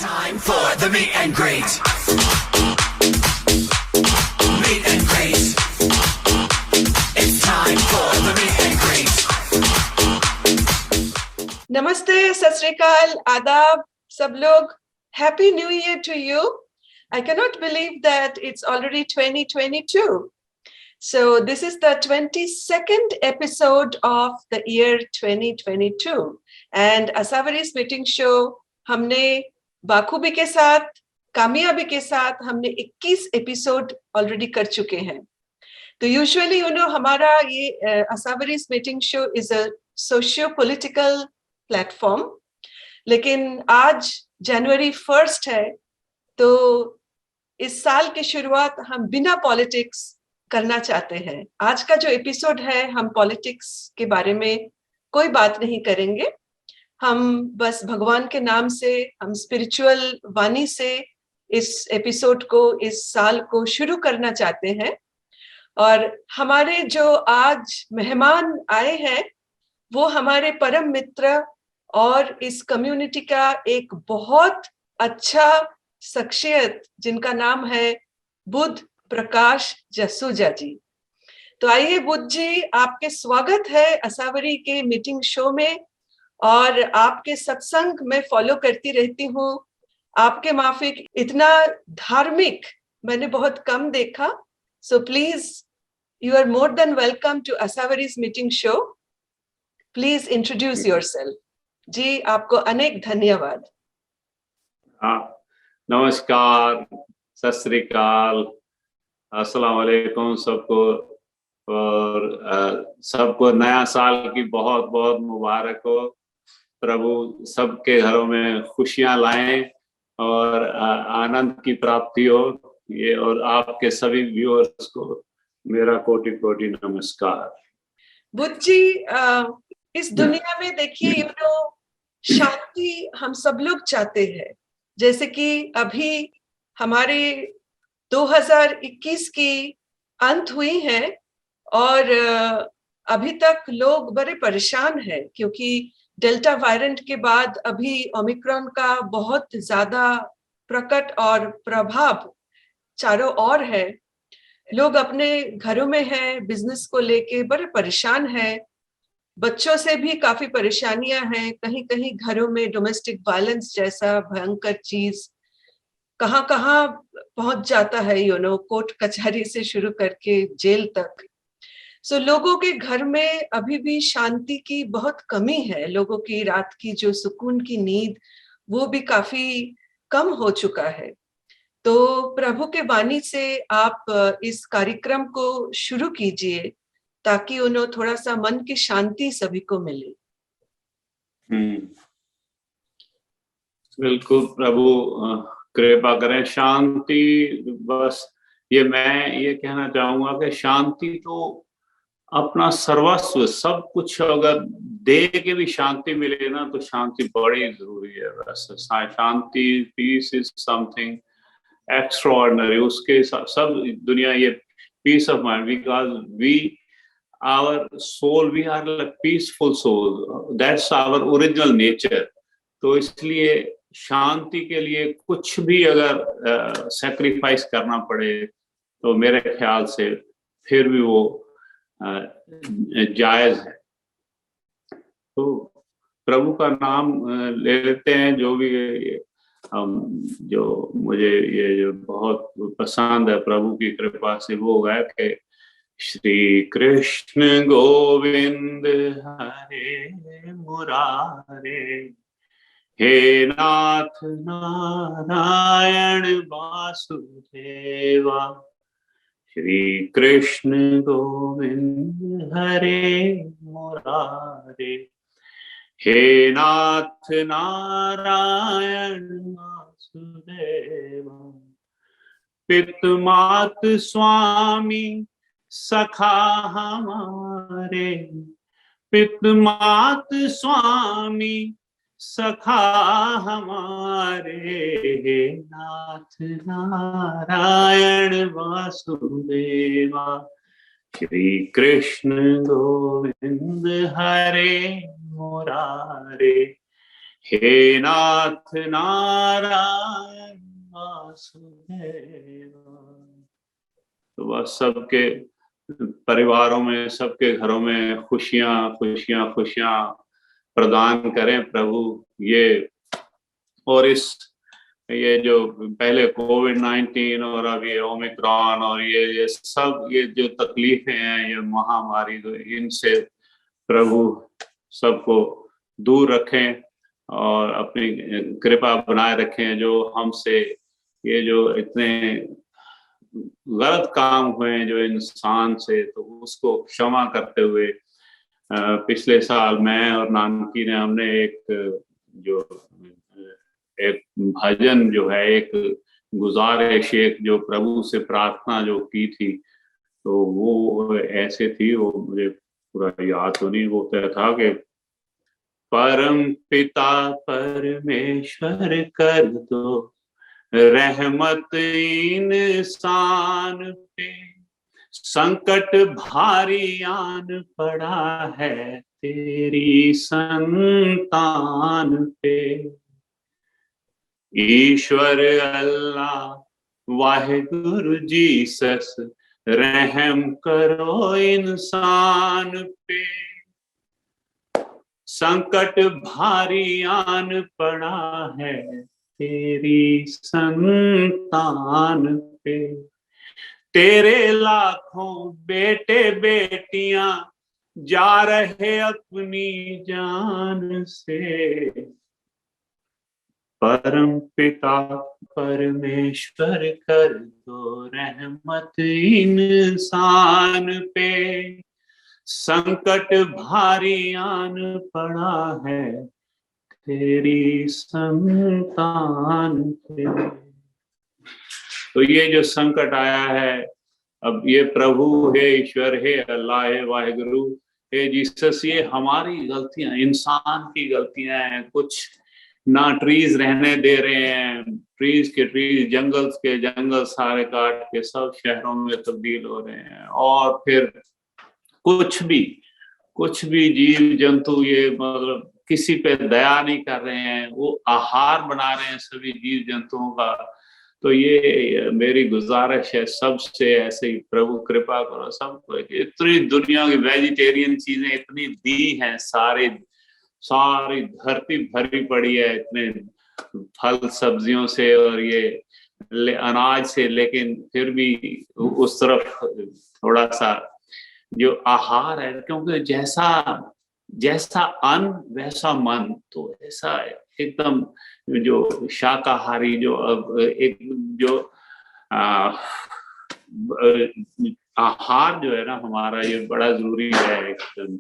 time for the meet and greet. Meet and greet. It's time for the meet and greet. नमस्ते, सत श्री अकाल, आदाब सब लोग. Happy New Year to you. I cannot believe that it's already 2022. So this is the 22nd episode of the year 2022. And Asawari's meeting show, हमने बाखूबी के साथ, कामयाबी के साथ हमने 21 एपिसोड ऑलरेडी कर चुके हैं. तो यूजुअली हमारा ये Asawari's meeting show is a socio-political platform, लेकिन आज जनवरी 1 है, तो इस साल की शुरुआत हम बिना पॉलिटिक्स करना चाहते हैं. आज का जो एपिसोड है, हम पॉलिटिक्स के बारे में कोई बात नहीं करेंगे. हम बस भगवान के नाम से, हम स्पिरिचुअल वाणी से इस एपिसोड को, इस साल को शुरू करना चाहते हैं. और हमारे जो आज मेहमान आए हैं, वो हमारे परम मित्र और इस कम्युनिटी का एक बहुत अच्छा शख्सियत, जिनका नाम है बुद्ध प्रकाश जसूजा जी. तो आइए बुद्ध जी, आपके स्वागत है असावरी के मीटिंग शो में. और आपके सत्संग में फॉलो करती रहती हूँ. आपके माफिक इतना धार्मिक मैंने बहुत कम देखा. So please, you are more than welcome to Asavari's meeting show. Please introduce yourself. जी, आपको अनेक धन्यवाद. नमस्कार, सत श्री अकाल, अस्सलाम वालेकुम सबको. और सबको नया साल की बहुत बहुत मुबारक हो. प्रभु सबके घरों में खुशियां लाएं और आनंद की प्राप्ति हो. ये और आपके सभी व्यूअर्स को मेरा कोटि कोटि नमस्कार. बुद्ध जी, इस दुनिया में देखिए, शांति हम सब लोग चाहते हैं. जैसे कि अभी हमारे 2021 की अंत हुई है और अभी तक लोग बड़े परेशान हैं, क्योंकि डेल्टा वेरिएंट के बाद अभी ओमिक्रॉन का बहुत ज्यादा प्रकट और प्रभाव चारों ओर है. लोग अपने घरों में हैं, बिजनेस को लेके बड़े परेशान हैं. बच्चों से भी काफी परेशानियां हैं. कहीं कहीं घरों में डोमेस्टिक वायलेंस जैसा भयंकर चीज कहाँ कहाँ पहुंच जाता है, कोर्ट कचहरी से शुरू करके जेल तक. सो लोगों के घर में अभी भी शांति की बहुत कमी है. लोगों की रात की जो सुकून की नींद, वो भी काफी कम हो चुका है. तो प्रभु के वाणी से आप इस कार्यक्रम को शुरू कीजिए, ताकि उन्हें थोड़ा सा मन की शांति सभी को मिले. बिल्कुल, प्रभु कृपा करें. शांति, बस मैं ये कहना चाहूंगा कि शांति तो अपना सर्वस्व, सब कुछ अगर दे के भी शांति मिले ना, तो शांति बड़ी जरूरी है. बस शांति, पीस इज समथिंग एक्स्ट्राऑर्डिनरी. उसके सब दुनिया, ये peace of mind, because our soul, we are like peaceful soul, that's our original nature. तो इसलिए शांति के लिए कुछ भी अगर सैक्रिफाइस करना पड़े, तो मेरे ख्याल से फिर भी वो जायज है. तो प्रभु का नाम ले लेते हैं. जो भी जो मुझे ये जो बहुत पसंद है प्रभु की कृपा से, वो है कि श्री कृष्ण गोविंद हरे मुरारे, हे नाथ नारायण वासुदेवा. श्री कृष्ण गोविंद हरे मुरारे, हे नाथ नारायण वासुदेवा. पितु मात स्वामी सखा हमारे, पितु मात स्वामी सखा हमारे, हे नाथ नारायण वासुदेवा. श्री कृष्ण गोविंद हरे मुरारे, हे नाथ नारायण वासुदेव। तो बस सबके परिवारों में, सबके घरों में खुशियां खुशियां खुशियां प्रदान करें प्रभु। ये और ये जो पहले कोविड-19 और अब ये ओमिक्रॉन और ये सब ये जो तकलीफें हैं, ये महामारी, तो इनसे प्रभु सबको दूर रखें और अपनी कृपा बनाए रखें। जो हमसे ये जो इतने गलत काम हुए जो इंसान से, तो उसको क्षमा करते हुए पिछले साल मैं और नानकी ने हमने एक भजन जो है, एक गुजारिश, एक जो प्रभु से प्रार्थना जो की थी, तो वो ऐसे थी, वो मुझे पूरा याद तो नहीं, वो क्या था कि परम पिता परमेश्वर कर दो रहमत इंसान पे, संकट भारी आन पड़ा है तेरी संतान पे। ईश्वर अल्लाह वाहिगुरु जीसस रहम करो इंसान पे, संकट भारी आन पड़ा है तेरी संतान पे। तेरे लाखों बेटे बेटियां जा रहे अपनी जान से, परम पिता परमेश्वर कर दो रहमत इंसान पे, संकट भारी आन पड़ा है तेरी संतान पे। तो ये जो संकट आया है, अब ये प्रभु हे ईश्वर, हे अल्लाह, हे वाहिगुरु, हे जीसस, ये हमारी गलतियां, इंसान की गलतियां हैं। कुछ ना ट्रीज रहने दे रहे हैं, ट्रीज के ट्रीज, जंगल्स के जंगल सारे काट के सब शहरों में तब्दील हो रहे हैं। और फिर कुछ भी जीव जंतु ये मतलब किसी पे दया नहीं कर रहे हैं, वो आहार बना रहे हैं सभी जीव जंतुओं का। तो ये मेरी गुजारिश है सबसे, ऐसे ही प्रभु कृपा करो सबको। इतनी दुनिया की वेजिटेरियन चीजें इतनी दी हैं, सारी धरती भरी पड़ी है इतने फल सब्जियों से और ये अनाज से, लेकिन फिर भी उस तरफ थोड़ा सा जो आहार है, क्योंकि जैसा अन्न वैसा मन, तो ऐसा एकदम जो शाकाहारी जो अब एक जो आहार जो है ना हमारा, ये बड़ा जरूरी है। एकदम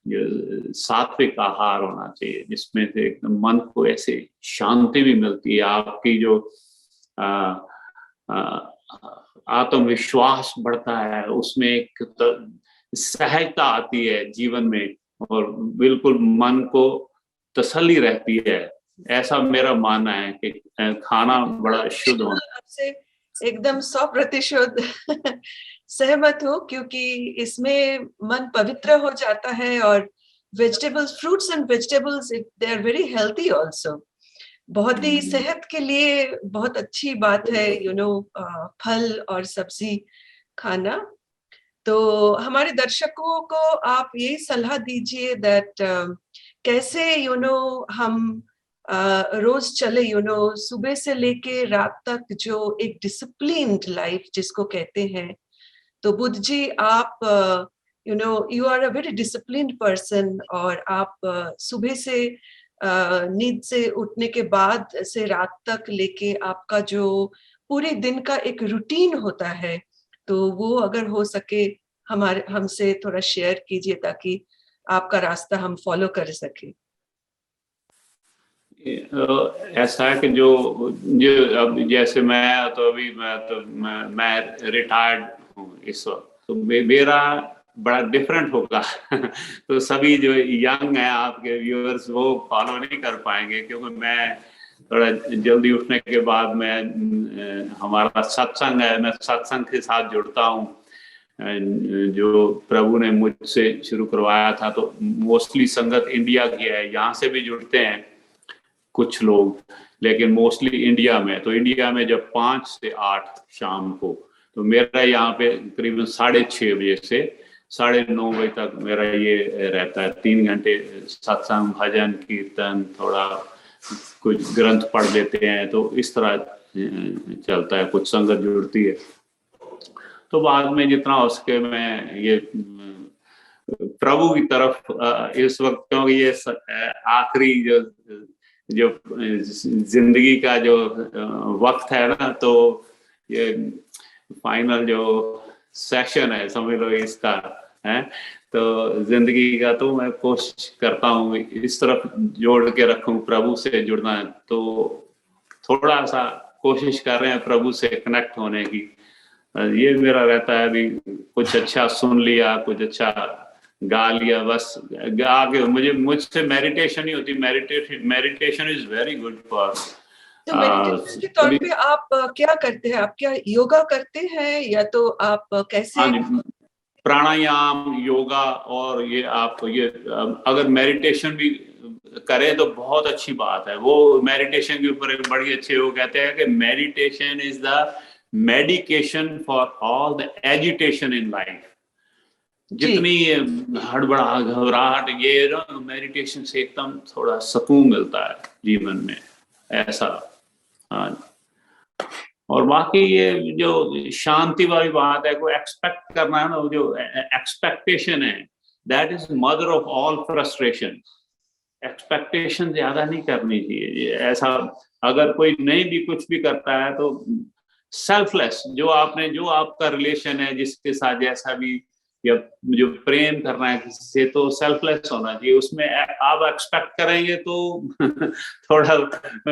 जो सात्विक आहार होना चाहिए, जिसमें से एकदम मन को ऐसे शांति भी मिलती है, आपकी जो आत्मविश्वास बढ़ता है, उसमें एक सहजता आती है जीवन में, और बिल्कुल मन को तसल्ली रहती है। ऐसा मेरा मानना है कि खाना बड़ा शुद्ध होना। आपसे एकदम 100% सहमत हूँ, क्योंकि इसमें मन पवित्र हो जाता है। और vegetables, fruits and vegetables, they are very healthy also. बहुत ही सेहत के लिए बहुत अच्छी बात है, फल और सब्जी खाना। तो हमारे दर्शकों को आप यही सलाह दीजिए दैट कैसे हम रोज चले, सुबह से लेके रात तक, जो एक डिसिप्लिन्ड लाइफ जिसको कहते हैं। तो बुद्ध जी, आप you are a very disciplined person, और आप सुबह से नींद से उठने के बाद से रात तक लेके आपका जो पूरे दिन का एक रूटीन होता है, तो वो अगर हो सके हमसे थोड़ा शेयर कीजिए, ताकि आपका रास्ता हम फॉलो कर सके। ऐसा है कि जो अब जैसे मैं रिटायर्ड हूँ इस वक्त, तो मेरा बड़ा डिफरेंट होगा तो सभी जो यंग हैं आपके व्यूअर्स वो फॉलो नहीं कर पाएंगे, क्योंकि मैं थोड़ा जल्दी उठने के बाद हमारा सत्संग है, मैं सत्संग के साथ जुड़ता हूँ, जो प्रभु ने मुझसे शुरू करवाया था। तो मोस्टली संगत इंडिया की है, यहाँ से भी जुड़ते हैं। कुछ लोग, लेकिन मोस्टली इंडिया में, तो इंडिया में जब 5 से 8 शाम को, तो मेरा यहाँ पे करीबन 6:30 बजे से 9:30 बजे तक मेरा ये रहता है, 3 घंटे सत्संग, भजन, कीर्तन, थोड़ा कुछ ग्रंथ पढ़ लेते हैं, तो इस तरह चलता है, कुछ संगत जुड़ती है। तो बाद में जितना हो सके मैं ये प्रभु की तरफ इस वक्त, क्योंकि ये आखिरी जो जिंदगी का जो वक्त है ना, तो ये फाइनल जो सेशन है समझ लो इसका है, तो जिंदगी का, तो मैं कोशिश करता हूँ इस तरफ जोड़ के रखूं, प्रभु से जुड़ना है, तो थोड़ा सा कोशिश कर रहे हैं प्रभु से कनेक्ट होने की। ये मेरा रहता है, अभी कुछ अच्छा सुन लिया, कुछ अच्छा गा लिया, बस गा के मुझसे मेडिटेशन नहीं होती। Meditation is very good for. तो मेडिटेशन के तौर पे आप क्या करते हैं? आप क्या योगा करते हैं, या तो आप कैसे? प्राणायाम, योगा, और ये आप ये अगर मेडिटेशन भी करें तो बहुत अच्छी बात है। वो मेडिटेशन के ऊपर एक बड़ी अच्छी, वो कहते हैं कि meditation is the medication for all the agitation in life. जितनी हड़बड़ा घबराहट, ये ना मेडिटेशन से एकदम थोड़ा सुकून मिलता है जीवन में, ऐसा। हाँ, और बाकी ये जो शांति वाली बात है, को एक्सपेक्ट करना है ना, जो एक्सपेक्टेशन है, that is mother of all frustration. Expectation ज्यादा नहीं करनी चाहिए। ऐसा अगर कोई नहीं भी कुछ भी करता है तो सेल्फलेस, जो आपका रिलेशन है जिसके साथ, जैसा भी, या जो प्रेम करना है किसी से, तो सेल्फलेस होना चाहिए। उसमें आप एक्सपेक्ट करेंगे तो थोड़ा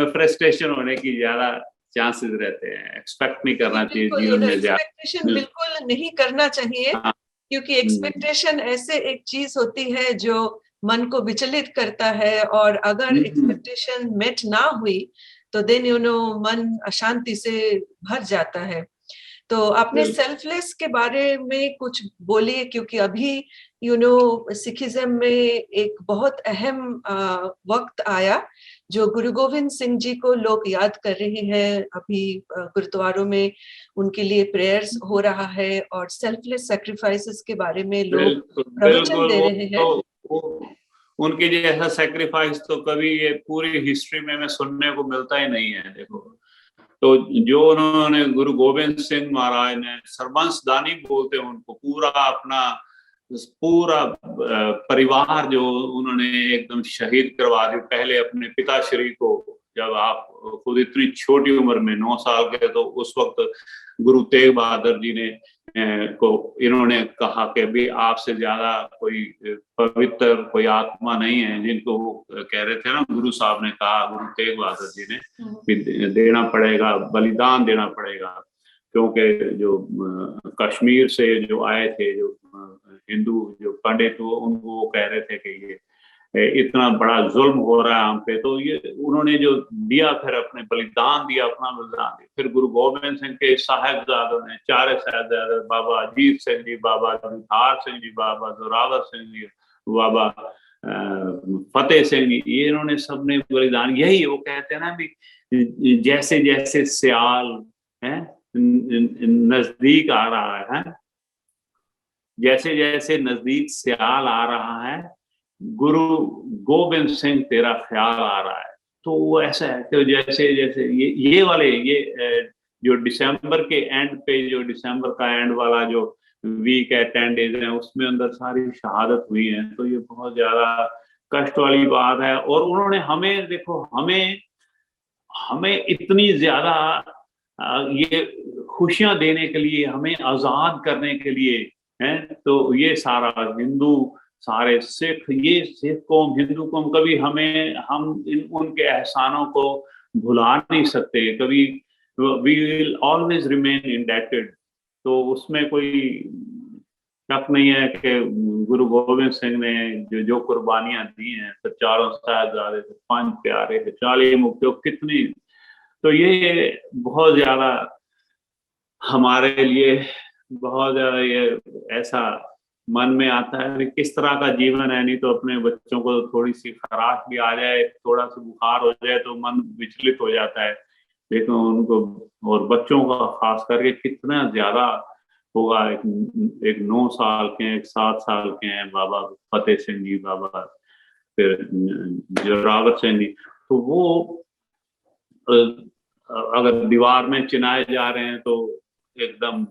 फ्रस्ट्रेशन होने की ज्यादा चांसेस रहते हैं। एक्सपेक्ट नहीं करना चाहिए जीवन में ज्यादा। एक्सपेक्टेशन बिल्कुल नहीं करना चाहिए, क्योंकि एक्सपेक्टेशन ऐसे एक चीज होती है जो मन को विचलित करता है, और अगर एक्सपेक्टेशन मेट ना हुई तो देन मन अशांति से भर जाता है। तो आपने सेल्फलेस के बारे में कुछ बोलिए, क्योंकि अभी सिखिज्म में एक बहुत अहम वक्त आया, जो गुरु गोविंद सिंह जी को लोग याद कर रहे हैं। अभी गुरुद्वारों में उनके लिए प्रेयर्स हो रहा है, और सेल्फलेस सैक्रिफाइसेस के बारे में लोग प्रवचन दे रहे हैं। उनके जैसा सैक्रिफाइस तो कभी ये पूरी हिस्ट्री में सुनने को मिलता ही नहीं है। देखो, तो जो उन्होंने गुरु गोविंद सिंह महाराज ने, सरबंस दानी बोलते हैं उनको, पूरा परिवार जो उन्होंने एकदम शहीद करवा दिया। पहले अपने पिताश्री को, जब आप खुद इतनी छोटी उम्र में 9 साल के, तो उस वक्त गुरु तेग बहादुर जी ने इन्होंने कहा कि भी आपसे ज्यादा कोई पवित्र कोई आत्मा नहीं है, जिनको वो कह रहे थे ना, गुरु साहब ने कहा, गुरु तेग बहादुर जी ने, कि देना पड़ेगा, बलिदान देना पड़ेगा। क्योंकि जो कश्मीर से जो आए थे, जो हिंदू जो पंडित, उनको वो कह रहे थे कि ये इतना बड़ा जुल्म हो रहा है हम पे, तो ये उन्होंने जो दिया, फिर अपने बलिदान दिया, अपना बलिदान दिया। फिर गुरु गोविंद सिंह के साहिबजादों ने, 4 साहिबजादे, बाबा अजीत सिंह जी, बाबा जुझार सिंह जी, बाबा जोरावर सिंह जी, बाबा फतेह सिंह जी, ये इन्होंने सबने बलिदान। यही वो कहते हैं ना भी, जैसे जैसे सियाल है नजदीक आ रहा है, जैसे जैसे नजदीक सियाल आ रहा है, गुरु गोविंद सिंह तेरा ख्याल आ रहा है। तो वो ऐसा है कि जैसे जैसे ये वाले जो दिसंबर के एंड पे, जो दिसंबर का एंड वाला जो वीक है, 10 डेज है, उसमें अंदर सारी शहादत हुई है। तो ये बहुत ज्यादा कष्ट वाली बात है। और उन्होंने हमें, देखो, हमें इतनी ज्यादा ये खुशियां देने के लिए, हमें आजाद करने के लिए है, तो ये सारा हिंदू, सारे सिख, ये सिख कौम, हिंदू कौम, कभी हम उनके एहसानों को भुला नहीं सकते कभी। We will always remain indebted. तो उसमें कोई शक नहीं है कि गुरु गोविंद सिंह ने जो कुर्बानियां दी हैं, तो 4 साहिबजादे थे, 5 प्यारे थे, 40 मुक्तियों, कितनी, तो ये बहुत ज्यादा हमारे लिए बहुत ज्यादा ये ऐसा मन में आता है कि किस तरह का जीवन है। नहीं तो अपने बच्चों को थोड़ी सी खराश भी आ जाए, थोड़ा सा बुखार हो जाए तो मन विचलित हो जाता है। लेकिन उनको, और बच्चों का खास करके कितना ज्यादा होगा। एक 9 साल के हैं, एक 7 साल के हैं, बाबा फतेह सिंह जी, बाबा फिर जोरावर सिंह जी। तो वो अगर दीवार में चिनाए जा रहे हैं तो एकदम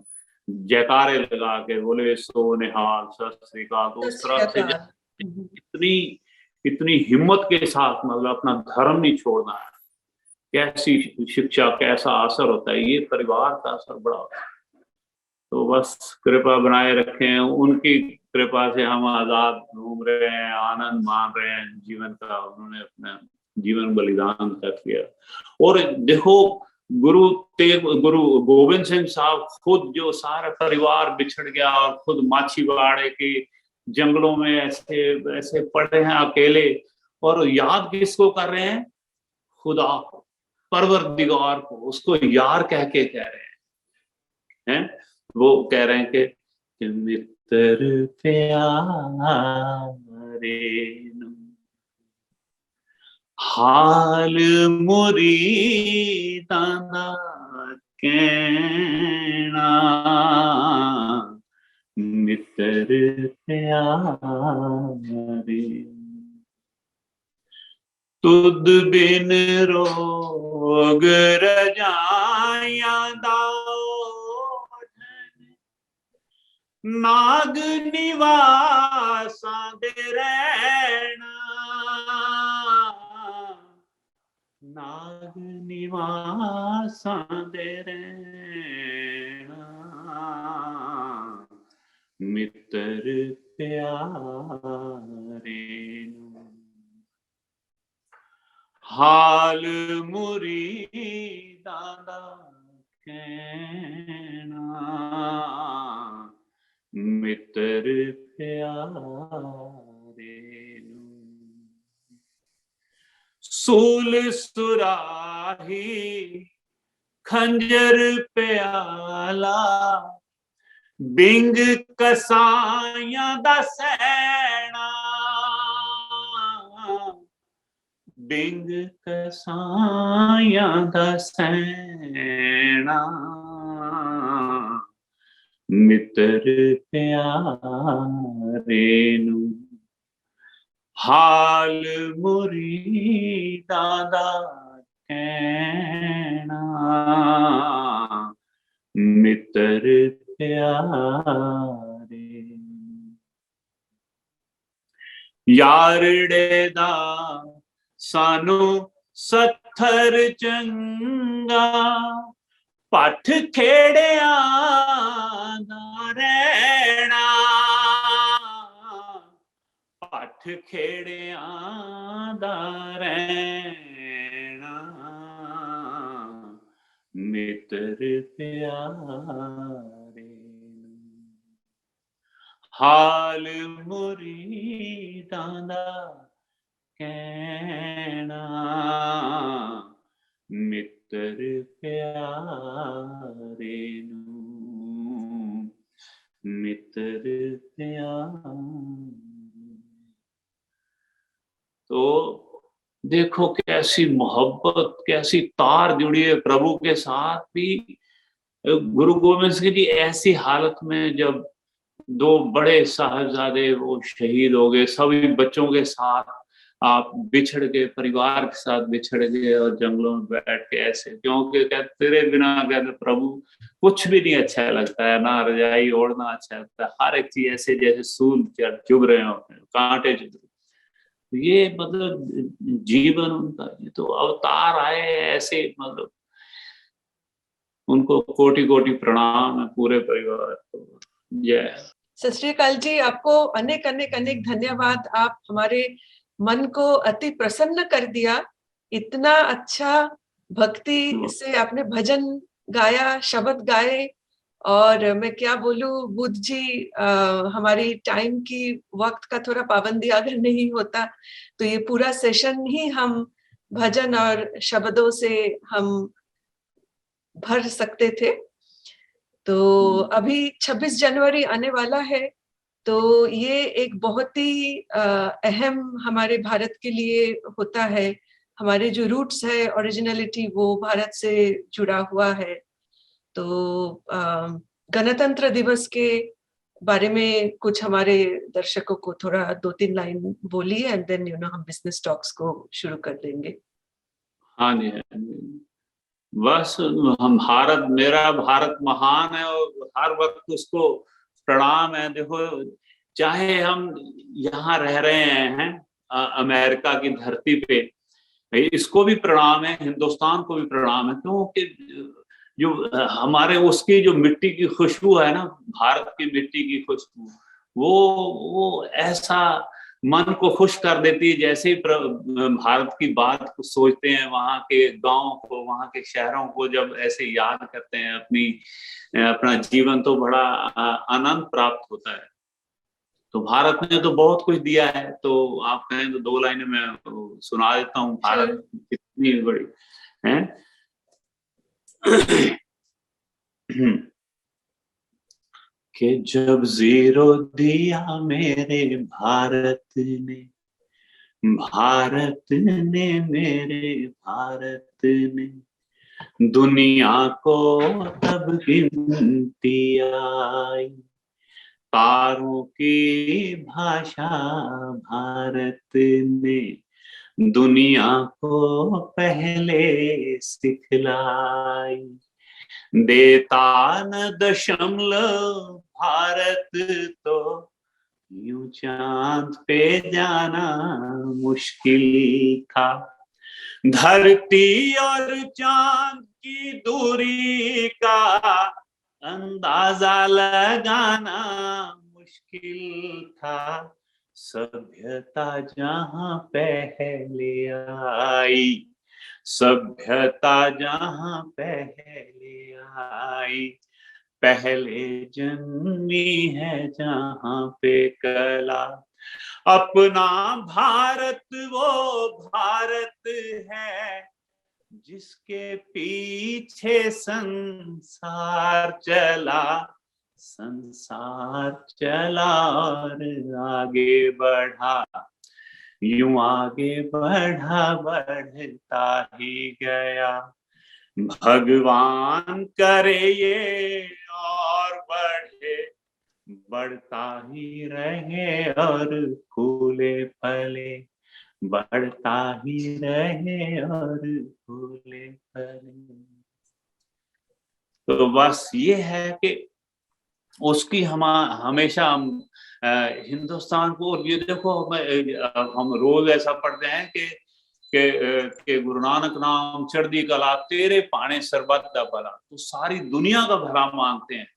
जयकारे लगा के बोले सो निहाल, सत श्री अकाल। तो सत उस श्री तरह से अकाल। इतनी इतनी हिम्मत के साथ मतलब अपना धर्म नहीं छोड़ना है। कैसी शिक्षा, कैसा असर होता है, ये परिवार का असर बड़ा होता है। तो बस कृपा बनाए रखें, उनकी कृपा से हम आजाद घूम रहे हैं, आनंद मान रहे हैं जीवन का। उन्होंने अपना जीवन बलिदान कर दिया। और देखो, गुरु गोविंद सिंह साहब खुद, जो सारा परिवार बिछड़ गया और खुद माछीवाड़े के जंगलों में ऐसे ऐसे पड़े हैं अकेले, और याद किसको कर रहे हैं? खुदा को, परवरदिगार को, उसको यार कह के कह रहे हैं। वो कह रहे हैं कि मित्र प्यारे हाल मुरी ताना कहना, मित्र प्यारे तुद बिन रोग रजाया दाओ, नाग निवासा दे रहना, नाग निवासा दे रहना, मित्र प्यारे हाल मुरी दादा कहना, मित्र प्यारे सूल सुराही खंजर प्याला, बिंग कसाया दा सैना, बिंग कसाया दा सैना, मित्र प्यारे नू हाल मुरी दादा कहना, मित्र प्यारे यारड़े दा सानू सत्थर चंगा, पठ खेड़िया दा रहना, पठ खेड़िया दा रहना, मित्र प्यारे हाल मुरीदां दा कहना, मित्र प्यारे नू, मित्र प्यारे। तो देखो कैसी मोहब्बत, कैसी तार जुड़ी है प्रभु के साथ भी। गुरु गोविंद सिंह जी ऐसी हालत में, जब 2 बड़े साहबजादे वो शहीद हो गए, सभी बच्चों के साथ आप बिछड़ गए, परिवार के साथ बिछड़ गए और जंगलों में बैठ के ऐसे, क्योंकि कहते तेरे बिना कहते प्रभु कुछ भी नहीं अच्छा लगता है, ना रजाई ओढ़ना अच्छा लगता है, हर एक चीज ऐसे जैसे सूल चुभ रहे हो, कांटे चुभ रहे। ये मतलब जीवन उनका, ये तो अवतार आए ऐसे, मतलब उनको कोटि कोटि प्रणाम है पूरे परिवार को। जय सत श्री अकाल जी, आपको अनेक अनेक अनेक धन्यवाद। आप हमारे मन को अति प्रसन्न कर दिया। इतना अच्छा भक्ति से आपने भजन गाया, शब्द गाए, और मैं क्या बोलूं बुद्ध जी, हमारी टाइम की वक्त का थोड़ा पाबंदी अगर नहीं होता तो ये पूरा सेशन ही हम भजन और शब्दों से हम भर सकते थे। तो अभी 26 जनवरी आने वाला है, तो ये एक बहुत ही अहम हमारे भारत के लिए होता है। हमारे जो रूट्स है, ओरिजिनलिटी, वो भारत से जुड़ा हुआ है। तो गणतंत्र दिवस के बारे में कुछ हमारे दर्शकों को थोड़ा 2-3 लाइन बोलिए, एंड देन हम बिजनेस टॉक्स को शुरू कर देंगे। हाँ जी, हाँ जी। बस हम मेरा भारत महान है और हर वक्त उसको प्रणाम है। देखो, चाहे हम यहाँ रह रहे हैं अमेरिका की धरती पे, इसको भी प्रणाम है, हिंदुस्तान को भी प्रणाम है, क्योंकि जो हमारे उसकी जो मिट्टी की खुशबू है ना, भारत की मिट्टी की खुशबू, वो ऐसा मन को खुश कर देती है। जैसे ही भारत की बात को सोचते हैं, वहाँ के गांव को, वहाँ के शहरों को जब ऐसे याद करते हैं, अपना जीवन तो बड़ा आनंद प्राप्त होता है। तो भारत ने तो बहुत कुछ दिया है, तो आप कहें तो 2 लाइनें मैं सुना देता हूँ, भारत कितनी बड़ी है। कि जब जीरो दिया मेरे भारत ने मेरे भारत ने, दुनिया को तब गिनती आई, तारों की भाषा भारत ने दुनिया को पहले सिखलाई, देता न दशमलव भारत तो यूं चांद पे जाना मुश्किल था, धरती और चांद की दूरी का अंदाजा लगाना मुश्किल था, सभ्यता जहां पहले आई, सभ्यता जहां पहले आई, पहले जन्मी है जहां पे कला, अपना भारत वो भारत है जिसके पीछे संसार चला, संसार चला और आगे बढ़ा, यूं आगे बढ़ा बढ़ता ही गया, भगवान करे ये और बढ़े, बढ़ता ही रहे और फूले फले, बढ़ता ही रहे और फूले फले। तो बस ये है कि उसकी हमेशा हम हिंदुस्तान को, और ये देखो हम रोज ऐसा पढ़ते हैं कि गुरु नानक नाम चढ़दी कला, तेरे पाने सरबत दा भला, तो सारी दुनिया का भला मांगते हैं।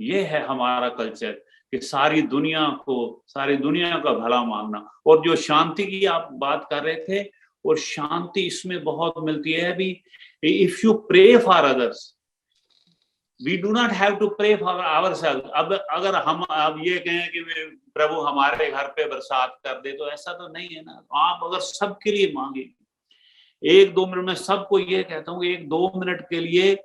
ये है हमारा कल्चर कि सारी दुनिया का भला मांगना। और जो शांति की आप बात कर रहे थे, और शांति इसमें बहुत मिलती है भी, if you pray for others, we do not have to pray for ourself. अब अगर हम अब ये कहें कि प्रभु हमारे घर पे बरसात कर दे, तो ऐसा तो नहीं है ना। आप अगर सबके लिए मांगे, 1-2 मिनट में सबको ये कहता हूँ, 1-2 मिनट के लिए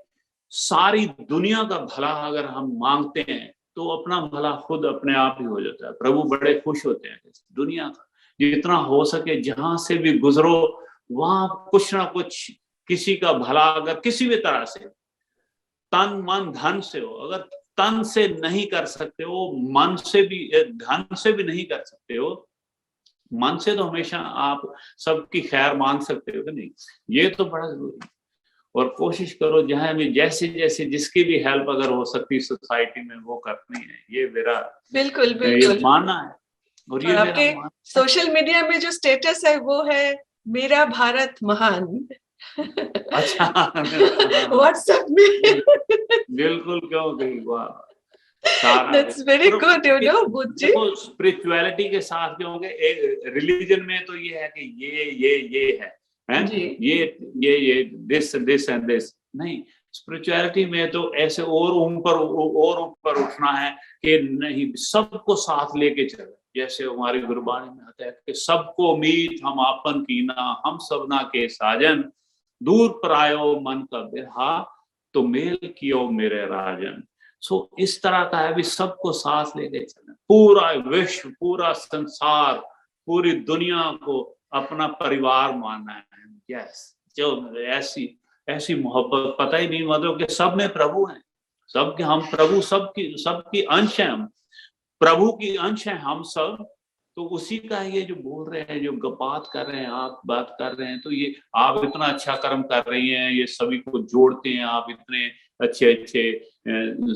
सारी दुनिया का भला अगर हम मांगते हैं, तो अपना भला खुद अपने आप ही हो जाता है। प्रभु बड़े खुश होते हैं। दुनिया का जितना हो सके, जहां से भी गुजरो, वहां कुछ ना कुछ किसी का भला, अगर किसी भी तरह से, तन मन धन से हो, अगर तन से नहीं कर सकते हो, मन से भी, धन से भी नहीं कर सकते हो, मन से तो हमेशा आप सबकी खैर मांग सकते हो कि नहीं। ये तो बड़ा जरूरी है। और कोशिश करो जहां में जैसे जैसे जिसकी भी हेल्प अगर हो सकती सोसाइटी में, वो करनी है। ये मेरा बिल्कुल ये मानना है। और ये आपके सोशल मीडिया में जो स्टेटस है वो है मेरा भारत महान। अच्छा, व्हाट्सएप में बिल्कुल, क्यों वाह, That's very good, you know, बुच्ची। देखो स्पिरिचुअलिटी के साथ, क्योंकि रिलीजन में तो ये है कि ये है ये दिस एंड दिस नहीं। स्पिरिचुअलिटी में तो ऐसे और ऊपर उठना है कि नहीं, सबको साथ लेके चले। जैसे हमारी गुरबाणी में आता है कि सबको मीत हम आपन कीना, हम सबना के साजन, दूर परायो मन का बिरहा, तो मेल कियो मेरे राजन। सो इस तरह का है, अभी सबको साथ लेके चलना, पूरा विश्व, पूरा संसार, पूरी दुनिया को अपना परिवार मानना है। यस, जो ऐसी ऐसी मोहब्बत पता ही नहीं, मतलब कि सब में प्रभु हैं, सबके हम प्रभु, सबकी अंश हैं हम, प्रभु की अंश हैं हम सब। तो उसी का ये जो बोल रहे हैं, जो बात कर रहे हैं, आप बात कर रहे हैं, तो ये आप इतना अच्छा कर्म कर रही हैं, ये सभी को जोड़ते हैं आप, इतने अच्छे अच्छे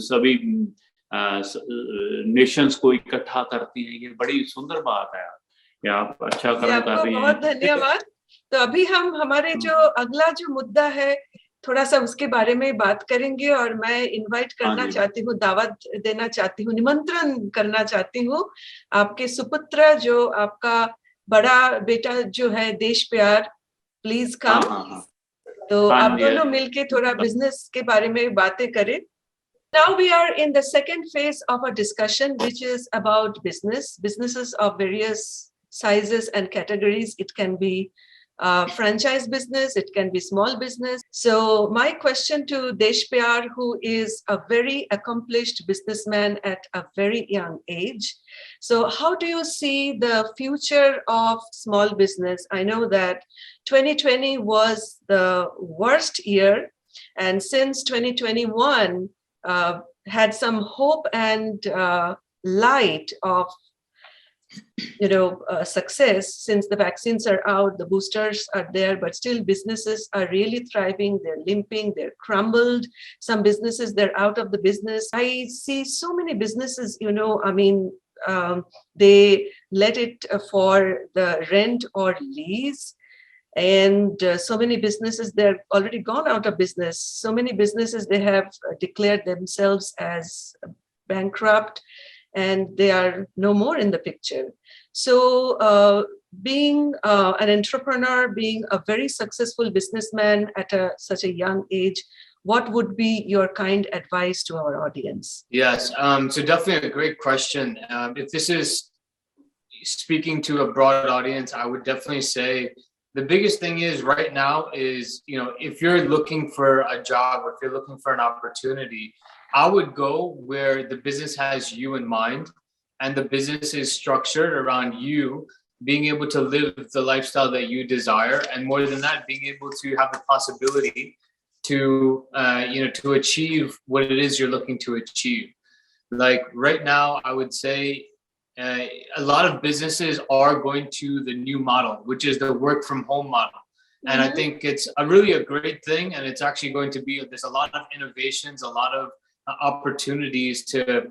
सभी नेशंस को इकट्ठा करती हैं, ये बड़ी सुंदर बात है कि आप अच्छा जी, कर्म कर आपको रही हैं। बहुत धन्यवाद। तो अभी हम हमारे जो अगला जो मुद्दा है, थोड़ा सा उसके बारे में बात करेंगे, और मैं इनवाइट करना जी। चाहती हूँ, दावत देना चाहती हूँ, निमंत्रण करना चाहती हूँ आपके सुपुत्र, जो आपका बड़ा बेटा जो है देश प्यार, प्लीज हाँ कम। हाँ हाँ तो हाँ आप जी, दोनों हाँ। मिलके थोड़ा बिजनेस के बारे में बातें करें। Now we are in the second phase of our discussion, which is about businesses of various sizes and categories. It can be franchise business, it can be small business. So my question to Deshpyar, who is a very accomplished businessman at a very young age. So how do you see the future of small business? I know that 2020 was the worst year, and since 2021, had some hope and light of success, since the vaccines are out, the boosters are there, but still businesses are really thriving. They're limping, they're crumbled. Some businesses, they're out of the business. I see so many businesses, they let it for the rent or lease. And so many businesses, they're already gone out of business. So many businesses, they have declared themselves as bankrupt, and they are no more in the picture. So being an entrepreneur, being a very successful businessman at such a young age, what would be your kind advice to our audience? Yes, so definitely a great question. If this is speaking to a broad audience, I would definitely say the biggest thing is right now is, if you're looking for a job or if you're looking for an opportunity, I would go where the business has you in mind and the business is structured around you being able to live the lifestyle that you desire. And more than that, being able to have the possibility to, to achieve what it is you're looking to achieve. Like right now, I would say a lot of businesses are going to the new model, which is the work from home model. And I think it's really a great thing. And it's actually going to be, there's a lot of innovations, a lot of opportunities to,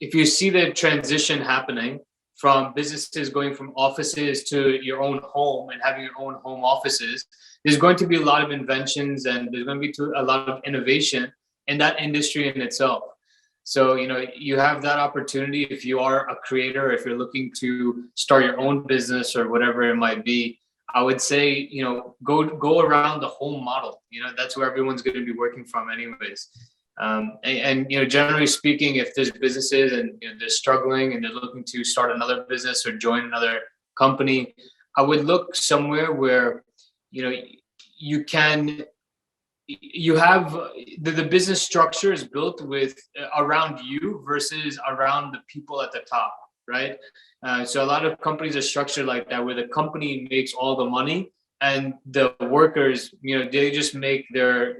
if you see the transition happening from businesses going from offices to your own home and having your own home offices, there's going to be a lot of inventions and there's going to be a lot of innovation in that industry in itself. So, you have that opportunity if you are a creator, if you're looking to start your own business or whatever it might be. I would say, go around the home model. That's where everyone's going to be working from anyways. And generally speaking, if there's businesses and they're struggling and they're looking to start another business or join another company, I would look somewhere where, you have the business structure is built with around you versus around the people at the top, right? So a lot of companies are structured like that, where the company makes all the money and the workers, they just make their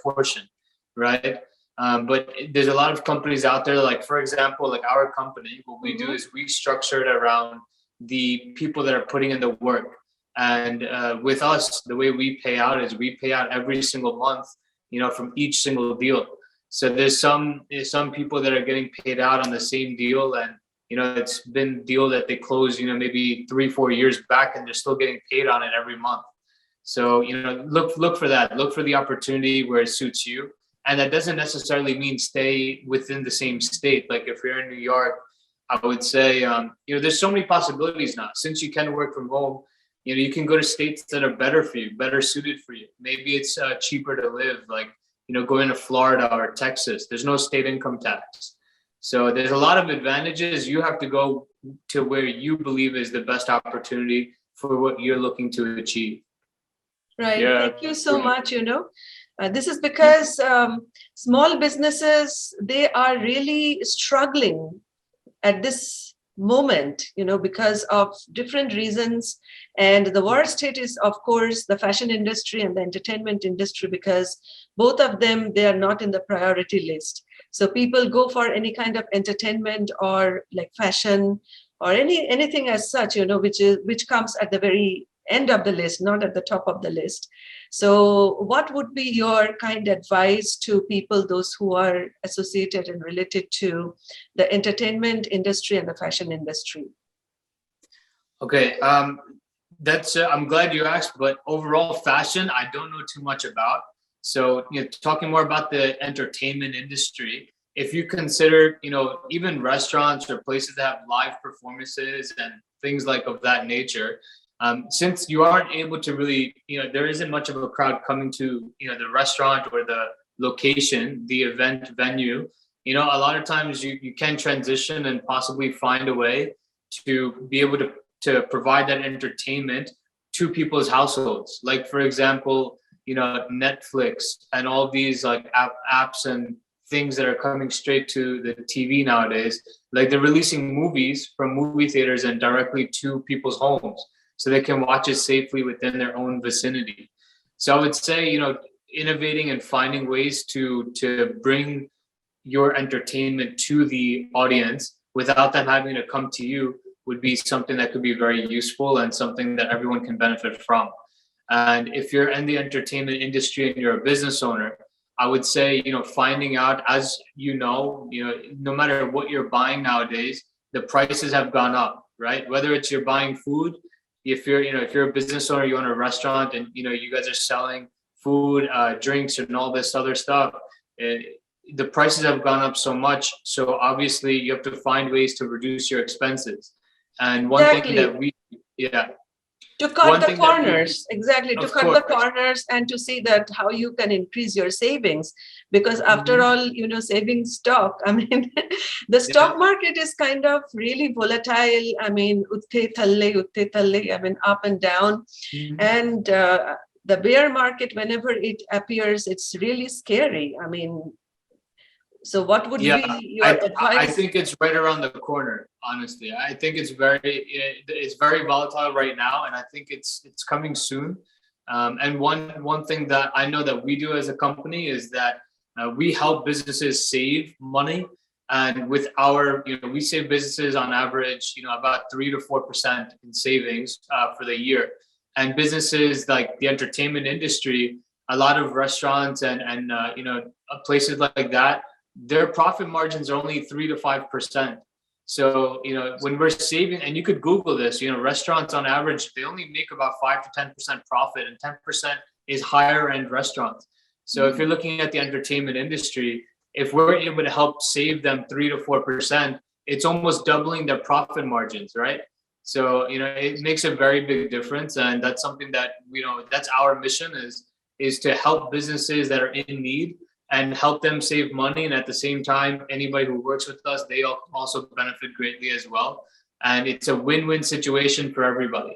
portion, right? But there's a lot of companies out there, like for example, like our company, what we do is we structure it around the people that are putting in the work. And with us, the way we pay out is we pay out every single month, from each single deal. So there's some people that are getting paid out on the same deal, and it's been a deal that they closed, maybe 3-4 years back, and they're still getting paid on it every month. So look for that. Look for the opportunity where it suits you, and that doesn't necessarily mean stay within the same state. Like if you're in New York, I would say there's so many possibilities now. Since you can work from home, you can go to states that are better for you, better suited for you. Maybe it's cheaper to live, like, going to Florida or Texas. There's no state income tax. So there's a lot of advantages. You have to go to where you believe is the best opportunity for what you're looking to achieve. Right. Yeah. Thank you so much. This is because small businesses, they are really struggling at this moment, because of different reasons. And the worst hit is, of course, the fashion industry and the entertainment industry, because both of them, they are not in the priority list. So people go for any kind of entertainment or like fashion or anything as such, which comes at the very end of the list, not at the top of the list. So what would be your kind advice to people, those who are associated and related to the entertainment industry and the fashion industry? Okay, that's I'm glad you asked, but overall fashion, I don't know too much about. So, talking more about the entertainment industry, if you consider, even restaurants or places that have live performances and things like of that nature, since you aren't able to really, there isn't much of a crowd coming to, the restaurant or the location, the event venue, a lot of times you can transition and possibly find a way to be able to provide that entertainment to people's households. Like, for example, Netflix and all these like apps and things that are coming straight to the TV nowadays, like they're releasing movies from movie theaters and directly to people's homes, so they can watch it safely within their own vicinity. So I would say, innovating and finding ways to bring your entertainment to the audience without them having to come to you would be something that could be very useful and something that everyone can benefit from. And if you're in the entertainment industry and you're a business owner, I would say, finding out, as no matter what you're buying nowadays, the prices have gone up, right? Whether it's you're buying food, if you're a business owner, you own a restaurant, and you guys are selling food, drinks, and all this other stuff, the prices have gone up so much. So obviously, you have to find ways to reduce your expenses. And one thing that to cut the corners, to cut the corners and to see that how you can increase your savings, because after all, saving stock, I mean, the stock market is kind of really volatile. I mean, utte thalle, I mean, up and down. And the bear market, whenever it appears, it's really scary. I mean, so what would be your advice? I think it's right around the corner, honestly. I think it's very volatile right now, and I think it's coming soon. And one thing that I know that we do as a company is that we help businesses save money. And with our, we save businesses on average, about 3 to 4% in savings for the year. And businesses like the entertainment industry, a lot of restaurants and places like that, their profit margins are only 3 to 5%. So, when we're saving, and you could Google this, restaurants on average, they only make about 5 to 10% profit, and 10% is higher end restaurants. So if you're looking at the entertainment industry, if we're able to help save them 3 to 4%, it's almost doubling their profit margins, right? So, it makes a very big difference. And that's something that, that's our mission is to help businesses that are in need and help them save money. And at the same time, anybody who works with us, they also benefit greatly as well. And it's a win-win situation for everybody.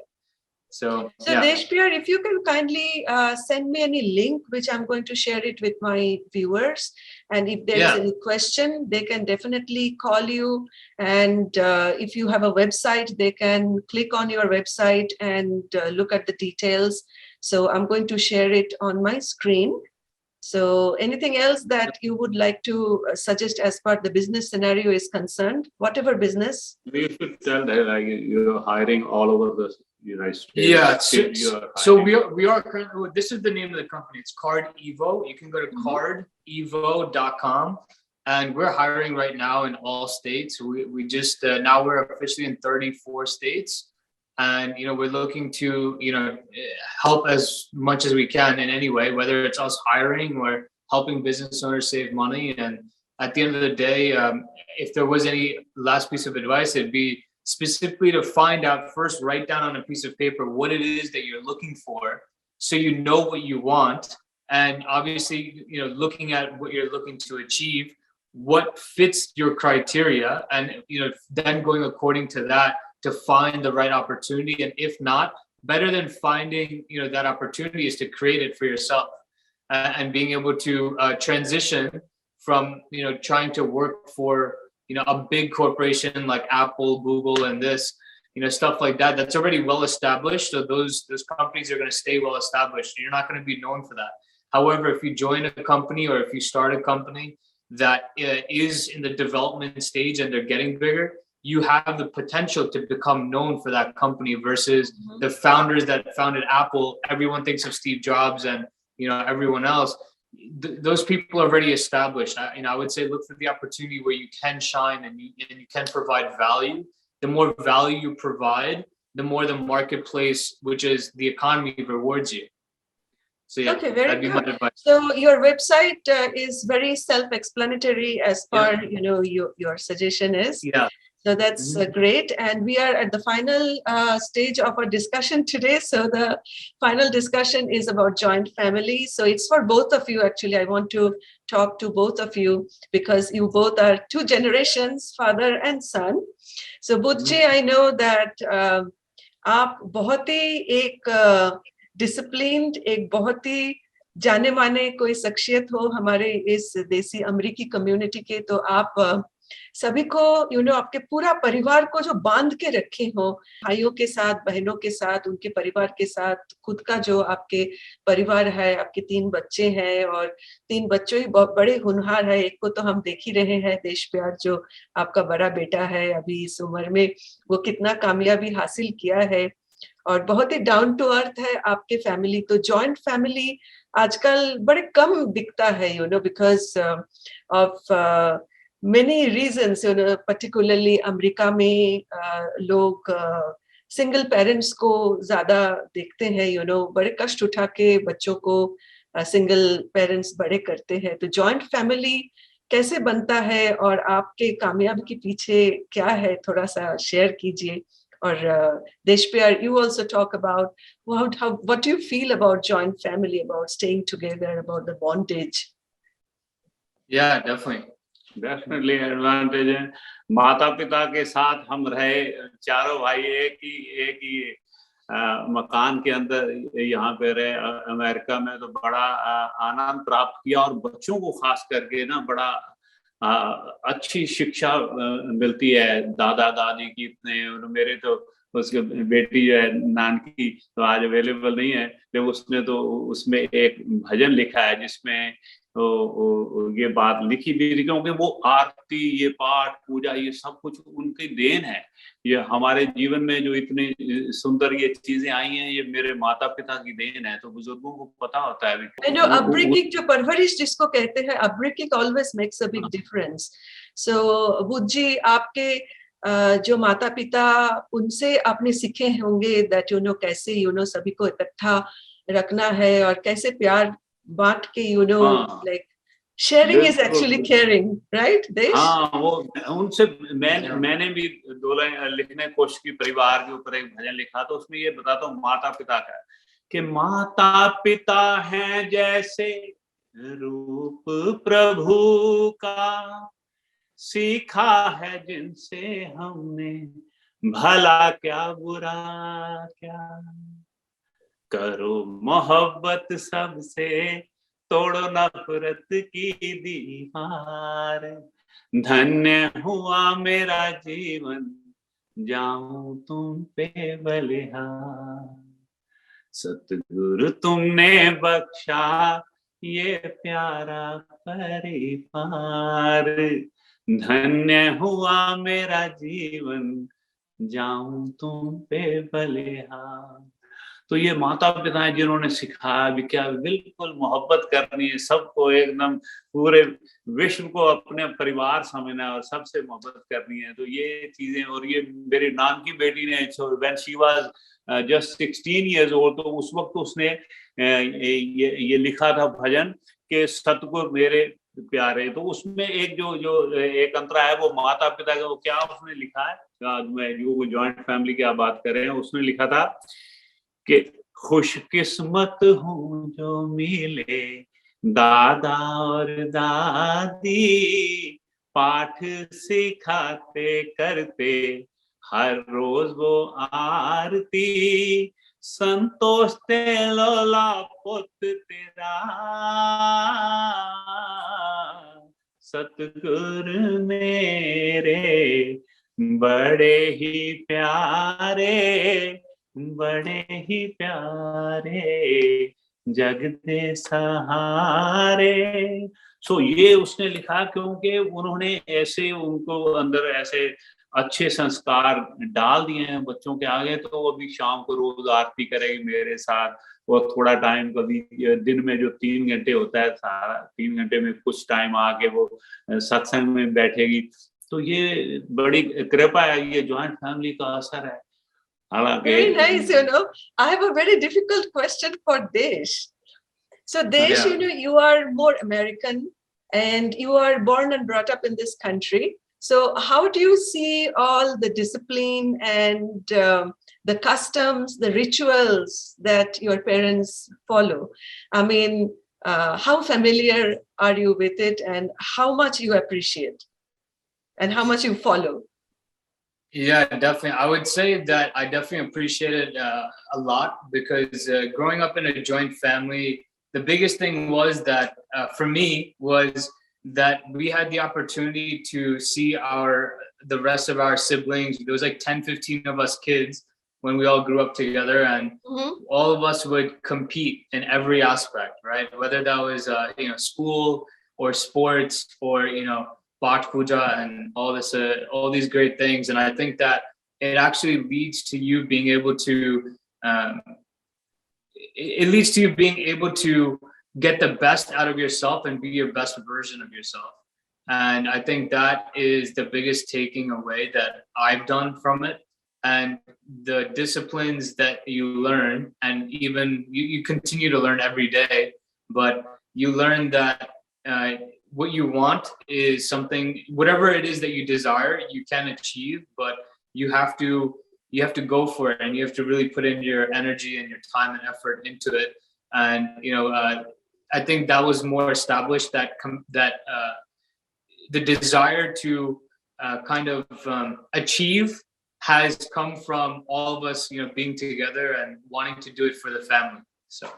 So Deshpriya, if you can kindly send me any link, which I'm going to share it with my viewers. And if there is any question, they can definitely call you. And if you have a website, they can click on your website and look at the details. So I'm going to share it on my screen. So anything else that you would like to suggest as far as the business scenario is concerned, whatever business? You should tell that like you're hiring all over the United States. Yeah, so we are currently, this is the name of the company. It's Card Evo. You can go to cardevo.com, and we're hiring right now in all states. We just now we're officially in 34 states. And, we're looking to, help as much as we can in any way, whether it's us hiring or helping business owners save money. And at the end of the day, if there was any last piece of advice, it'd be specifically to find out first, write down on a piece of paper what it is that you're looking for, so you know what you want. And obviously, looking at what you're looking to achieve, what fits your criteria, and, then going according to that to find the right opportunity. And if not, better than finding, that opportunity is to create it for yourself. and being able to transition from, you know, trying to work for, you know, a big corporation like Apple, Google, and this, you know, stuff like that, that's already well established. So those companies are going to stay well established. You're not going to be known for that. However, if you join a company or if you start a company that is in the development stage and they're getting bigger, you have the potential to become known for that company versus the founders that founded Apple. Everyone thinks of Steve Jobs and, you know, everyone else. Those people are already established. I would say look for the opportunity where you can shine and you can provide value. The more value you provide, the more the marketplace, which is the economy, rewards you. So yeah, Okay, very that'd be my good. advice. So your website is very self-explanatory as per, you know, your suggestion is. Yeah. So that's great. And we are at the final stage of our discussion today. So the final discussion is about joint family. So it's for both of you, actually. I want to talk to both of you because you both are two generations, father and son. So Budji, I know that आप बहुत ही एक disciplined, एक बहुत ही जाने माने कोई शख्सियत हो हमारे इस देसी अमेरिकी कम्युनिटी के, तो आप सभी को आपके पूरा परिवार को जो बांध के रखे हो, भाइयों के साथ, बहनों के साथ, उनके परिवार के साथ, खुद का जो आपके परिवार है, आपके 3 बच्चे हैं और 3 बच्चों ही बहुत बड़े होनहार है। एक को तो हम देख ही रहे हैं, देश प्यार, जो आपका बड़ा बेटा है अभी इस उम्र में, वो कितना कामयाबी हासिल किया है और बहुत ही डाउन टू अर्थ है आपके फैमिली। तो जॉइंट फैमिली आजकल बड़े कम दिखता है, because of many reasons, particularly America में लोग सिंगल पेरेंट्स को ज्यादा देखते हैं, बड़े कष्ट उठा के बच्चों को सिंगल पेरेंट्स बड़े करते हैं। तो जॉइंट फैमिली कैसे बनता है और आपके कामयाबी के पीछे क्या है, थोड़ा सा शेयर कीजिए। और देश प्यार, you also talk about what do you feel about joint family, about staying together, about the bondage? Yeah, definitely advantage है। माता पिता के साथ हम रहे, चारों भाई एक ही मकान के अंदर यहाँ पे रहे अमेरिका में, तो बड़ा आनंद प्राप्त किया और बच्चों को खास करके ना बड़ा अच्छी शिक्षा मिलती है। दादा दादी की इतने, मेरे तो उसके बेटी जो है नानकी तो आज अवेलेबल नहीं है, लेकिन उसने तो उसमें एक भजन लिखा है जिसमें ये बात लिखी भी, क्योंकि वो आरती, ये पाठ पूजा, ये सब कुछ उनकी देन है। ये हमारे जीवन में जो इतनी सुंदर ये चीजें आई हैं, ये मेरे माता पिता की देन है। तो बुजुर्गों को पता होता है। अपब्रिंगिंग, जो परवरिश जिसको कहते हैं, upbringing always makes a big difference. So Bujji, आपके जो माता पिता, उनसे आपने सीखे होंगे दैट कैसे सभी को इकट्ठा रखना है और कैसे प्यार बांट के like sharing is actually caring, right? देश? हाँ, वो उनसे मैंने भी 2 लाइन लिखने की कोशिश की, परिवार के ऊपर एक भजन लिखा, तो उसमें ये बताता हूँ माता पिता का, कि माता पिता हैं जैसे रूप प्रभु का, सीखा है जिनसे हमने भला क्या बुरा क्या, करो मोहब्बत सबसे, तोड़ो नफरत की दीवार, धन्य हुआ मेरा जीवन, जाऊं तुम पे बलिहार, सतगुरु तुमने बख्शा ये प्यारा परिवार, धन्य हुआ मेरा जीवन, जाऊं तुम पे बलिहार। तो ये माता पिता हैं जिन्होंने सिखाया भी क्या बिल्कुल मोहब्बत करनी है, सबको एकदम पूरे विश्व को अपने परिवार समझना है और सबसे मोहब्बत करनी है। तो ये चीजें, और ये मेरी नान की बेटी ने, when she was just 16 years old, तो उस वक्त उसने ये लिखा था भजन कि सतगुरु मेरे प्यारे। तो उसमें एक जो एक अंतरा है वो माता पिता का, वो क्या उसने लिखा है, आज मैं जो जॉइंट फैमिली की आप बात कर रहे हैं, उसने लिखा था कि खुशकिस्मत हूँ जो मिले दादा और दादी, पाठ सिखाते करते हर रोज वो आरती, संतोष ते लोला पुत तेरा, सतगुर मेरे बड़े ही प्यारे, बड़े ही प्यारे, जग दे सहारे। सो ये उसने लिखा क्योंकि उन्होंने ऐसे उनको अंदर ऐसे अच्छे संस्कार डाल दिए हैं बच्चों के आगे। तो वो अभी शाम को रोज आरती करेगी मेरे साथ, और थोड़ा टाइम कभी दिन में जो 3 घंटे होता है, सारा 3 घंटे में कुछ टाइम आके वो सत्संग में बैठेगी। तो ये बड़ी कृपा है, ये ज्वाइंट फैमिली का असर है। Very nice, you know. I have a very difficult question for Desh. So Desh, Yeah. you know, you are more American and you are born and brought up in this country. So how do you see all the discipline and the customs, the rituals that your parents follow? I mean, how familiar are you with it, and how much you appreciate and how much you follow? Yeah, definitely. I would say that I definitely appreciate it a lot, because growing up in a joint family, the biggest thing was that for me was that we had the opportunity to see the rest of our siblings. There was like 10-15 of us kids when we all grew up together, and all of us would compete in every aspect, right? Whether that was school or sports or Path Puja and all these great things. And I think that it actually leads to you being able to get the best out of yourself and be your best version of yourself. And I think that is the biggest taking away that I've done from it. And the disciplines that you learn, and even you continue to learn every day, but you learn that what you want is something, whatever it is that you desire, you can achieve, but you have to go for it, and you have to really put in your energy and your time and effort into it. And I think that was more established, that the desire to kind of achieve has come from all of us, being together and wanting to do it for the family. So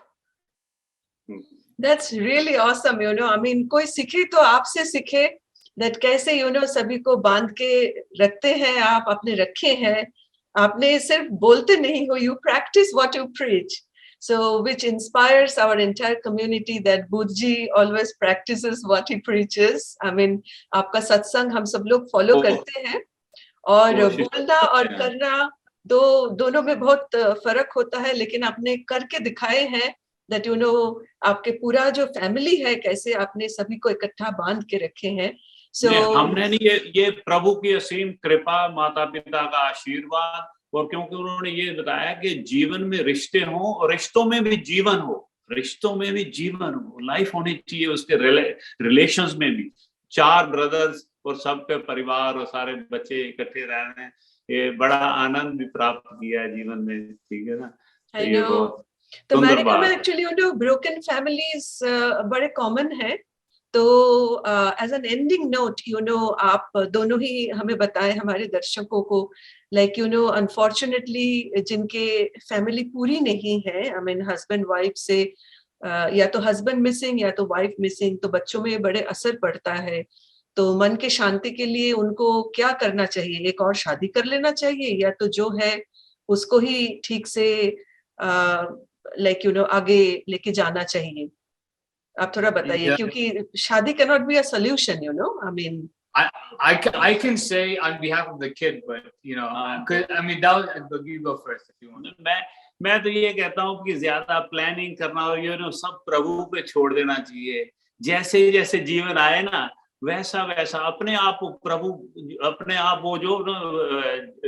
That's really awesome, I mean, कोई सीखे तो आपसे सीखे, that कैसे सभी को बांध के रखते हैं आप, आपने रखे हैं, आपने सिर्फ बोलते नहीं हो, you practice what you preach. So which inspires our entire community that Budji always practices what he preaches. I mean, आपका सत्संग हम सब लोग फॉलो करते हैं, और बोलना और करना दोनों में बहुत फर्क होता है, लेकिन आपने करके दिखाए हैं that आपके पूरा जो फैमिली है, कैसे आपने सभी को इकट्ठा बांध के रखे हैं. So हमने नहीं, ये प्रभु की असीम कृपा, माता पिता का आशीर्वाद, और क्योंकि उन्होंने ये बताया कि जीवन में रिश्ते हों और रिश्तों में भी जीवन हो, रिश्तों में भी जीवन हो, लाइफ होनी चाहिए उसके रिलेशंस में भी. 4 ब्रदर्स और सबके परिवार और सारे बच्चे इकट्ठे रह रहे हैं, ये बड़ा आनंद भी प्राप्त किया है जीवन में. ठीक है ना? I know. तो अमेरिका में एक्चुअली ब्रोकन फैमिलीज बड़े कॉमन है. तो एज एन एंडिंग नोट, आप दोनों ही हमें बताएं हमारे दर्शकों को, लाइक अनफॉर्चुनेटली जिनके फैमिली पूरी नहीं है, आई मीन हस्बैंड वाइफ से या तो हस्बैंड मिसिंग या तो वाइफ मिसिंग, तो बच्चों में बड़े असर पड़ता है. तो मन के शांति के लिए उनको क्या करना चाहिए? एक और शादी कर लेना चाहिए, या तो जो है उसको ही ठीक से आगे लेके जाना चाहिए? आप थोड़ा बताइए, क्योंकि शादी cannot be a solution, I mean. I can say on behalf of the kid, but I mean, you go first if you want. मैं तो ये कहता हूँ कि ज्यादा प्लानिंग करना और सब प्रभु पे छोड़ देना चाहिए. जैसे जैसे जीवन आए ना, वैसा वैसा अपने आप प्रभु, अपने आप वो जो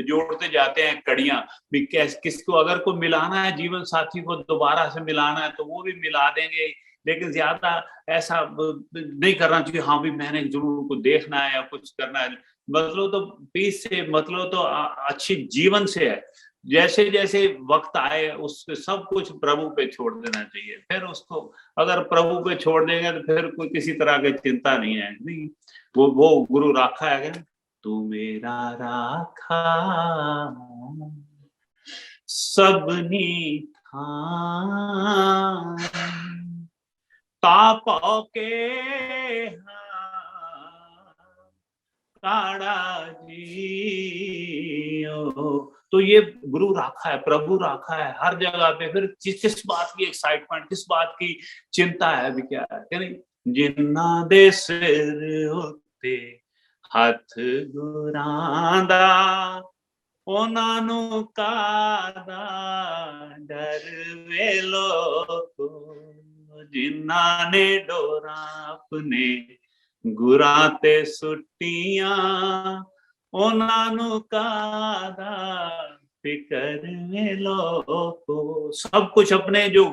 जोड़ते जाते हैं कड़ियां भी. किसको अगर को मिलाना है, जीवन साथी को दोबारा से मिलाना है, तो वो भी मिला देंगे. लेकिन ज्यादा ऐसा नहीं करना चाहिए, हाँ भी मैंने जरूर उनको देखना है या कुछ करना है. मतलब तो पीस से, मतलब तो अच्छी जीवन से है. जैसे जैसे वक्त आए उसके सब कुछ प्रभु पे छोड़ देना चाहिए. फिर उसको अगर प्रभु पे छोड़ देंगे तो फिर कोई किसी तरह की चिंता नहीं है. नहीं, वो गुरु राखा है, तू मेरा राखा सबनी थान तापो के काड़ा जियो। तो ये गुरु राखा है, प्रभु राखा है हर जगह पे। फिर किस बात की एक्साइटमेंट, किस बात की चिंता है, अभी क्या है कि नहीं। जिन्ना दे सिर उत्ते हथ गुरांदा ਉਹਨਾਂ ਨੂੰ ਕਾਦਾ ਡਰ ਵੇ ਲੋਕੋ, ਜਿਨ੍ਹਾਂ ਨੇ ਡੋਰਾਂ ਆਪਣੇ ਗੁਰਾਂ ਤੇ ਸੁੱਟੀਆਂ ਉਹਨਾਂ ਨੂੰ ਕਾਦਾ फिकर में लोको। सब कुछ अपने जो